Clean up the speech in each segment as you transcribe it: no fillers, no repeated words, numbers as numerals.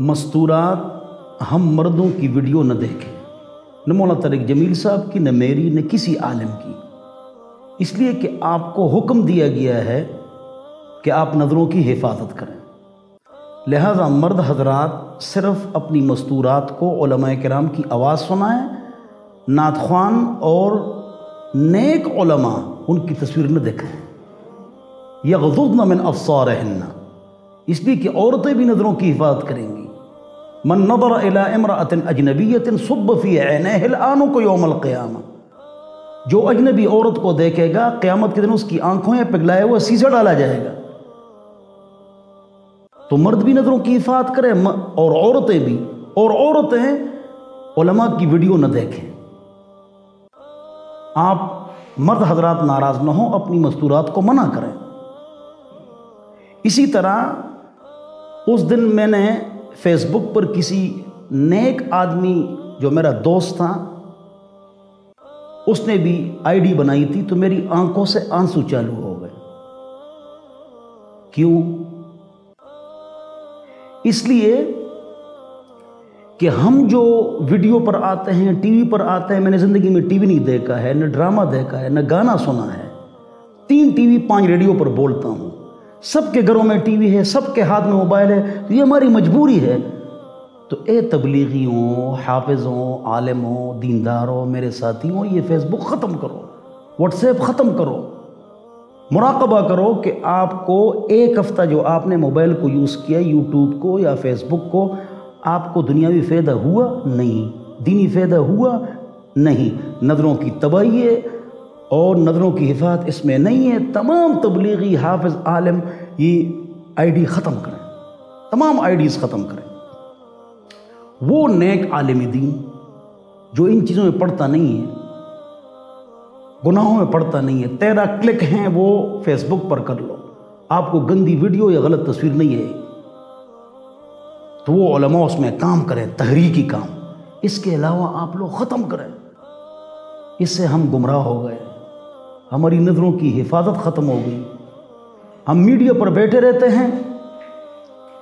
مستورات ہم مردوں کی ویڈیو نہ دیکھیں، نہ مولانا طارق جمیل صاحب کی، نہ میری، نہ کسی عالم کی، اس لیے کہ آپ کو حکم دیا گیا ہے کہ آپ نظروں کی حفاظت کریں۔ لہذا مرد حضرات صرف اپنی مستورات کو علماء کرام کی آواز سنائیں، نعت خوان اور نیک علماء ان کی تصویر نہ دیکھیں۔ یغضضن من ابصارہن، اس لیے کہ عورتیں بھی نظروں کی حفاظت کریں گی۔ من نظر الی امرأۃ اجنبیۃ صب فی عینیہ الآنق یوم القیامہ، جو اجنبی عورت کو دیکھے گا قیامت کے دن اس کی آنکھوں میں پگھلائے ہوا سیسا ڈالا جائے گا۔ تو مرد بھی نظروں کی حفاظت کریں اور عورتیں بھی، اور عورتیں علماء کی ویڈیو نہ دیکھیں۔ آپ مرد حضرات ناراض نہ ہوں، اپنی مستورات کو منع کریں۔ اسی طرح اس دن میں نے فیس بک پر کسی نیک آدمی جو میرا دوست تھا، اس نے بھی آئی ڈی بنائی تھی، تو میری آنکھوں سے آنسو چالو ہو گئے۔ کیوں؟ اس لیے کہ ہم جو ویڈیو پر آتے ہیں، ٹی وی پر آتے ہیں، میں نے زندگی میں ٹی وی نہیں دیکھا ہے، نہ ڈرامہ دیکھا ہے، نہ گانا سنا ہے، 3 ٹی وی 5 ریڈیو پر بولتا ہوں، سب کے گھروں میں ٹی وی ہے، سب کے ہاتھ میں موبائل ہے، تو یہ ہماری مجبوری ہے۔ تو اے تبلیغیوں، حافظوں، عالموں، دینداروں، میرے ساتھیوں، یہ فیس بک ختم کرو، واٹس ایپ ختم کرو، مراقبہ کرو کہ آپ کو ایک ہفتہ جو آپ نے موبائل کو یوز کیا، یوٹیوب کو یا فیس بک کو، آپ کو دنیاوی فائدہ ہوا؟ نہیں۔ دینی فائدہ ہوا؟ نہیں۔ نظروں کی تباہی ہے اور نظروں کی حفاظت اس میں نہیں ہے۔ تمام تبلیغی، حافظ، عالم یہ آئی ڈی ختم کریں، تمام آئی ڈیز ختم کریں۔ وہ نیک عالم دین جو ان چیزوں میں پڑھتا نہیں ہے، گناہوں میں پڑھتا نہیں ہے، 13 کلک ہیں وہ فیس بک پر کر لو، آپ کو گندی ویڈیو یا غلط تصویر نہیں ہے، تو وہ علماء اس میں کام کریں، تحریکی کام۔ اس کے علاوہ آپ لوگ ختم کریں۔ اس سے ہم گمراہ ہو گئے، ہماری نظروں کی حفاظت ختم ہو گئی، ہم میڈیا پر بیٹھے رہتے ہیں،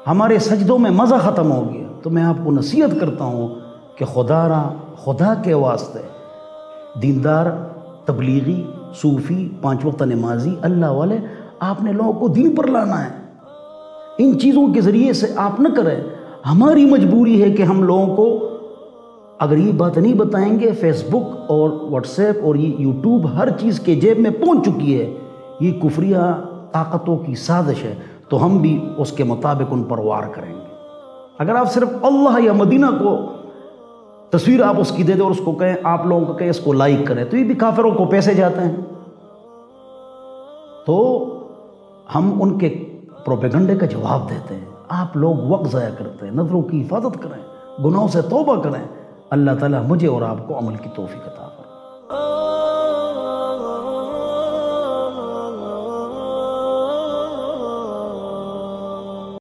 ہمارے سجدوں میں مزہ ختم ہو گیا۔ تو میں آپ کو نصیحت کرتا ہوں کہ خدا کے واسطے دیندار، تبلیغی، صوفی، 5 وقت نمازی، اللہ والے، آپ نے لوگوں کو دین پر لانا ہے۔ ان چیزوں کے ذریعے سے آپ نہ کریں۔ ہماری مجبوری ہے کہ ہم لوگوں کو اگر یہ بات نہیں بتائیں گے، فیس بک اور واٹس ایپ اور یہ یوٹیوب ہر چیز کے جیب میں پہنچ چکی ہے، یہ کفریہ طاقتوں کی سازش ہے، تو ہم بھی اس کے مطابق ان پر وار کریں گے۔ اگر آپ صرف اللہ یا مدینہ کو تصویر آپ اس کی دے دیں اور اس کو کہیں، آپ لوگوں کو کہیں اس کو لائک کریں، تو یہ بھی کافروں کو پیسے جاتے ہیں۔ تو ہم ان کے پروپیگنڈے کا جواب دیتے ہیں، آپ لوگ وقت ضائع کرتے ہیں۔ نظروں کی حفاظت کریں، گناہوں سے توبہ کریں۔ اللہ تعالیٰ مجھے اور آپ کو عمل کی توفیق عطا فرمائے۔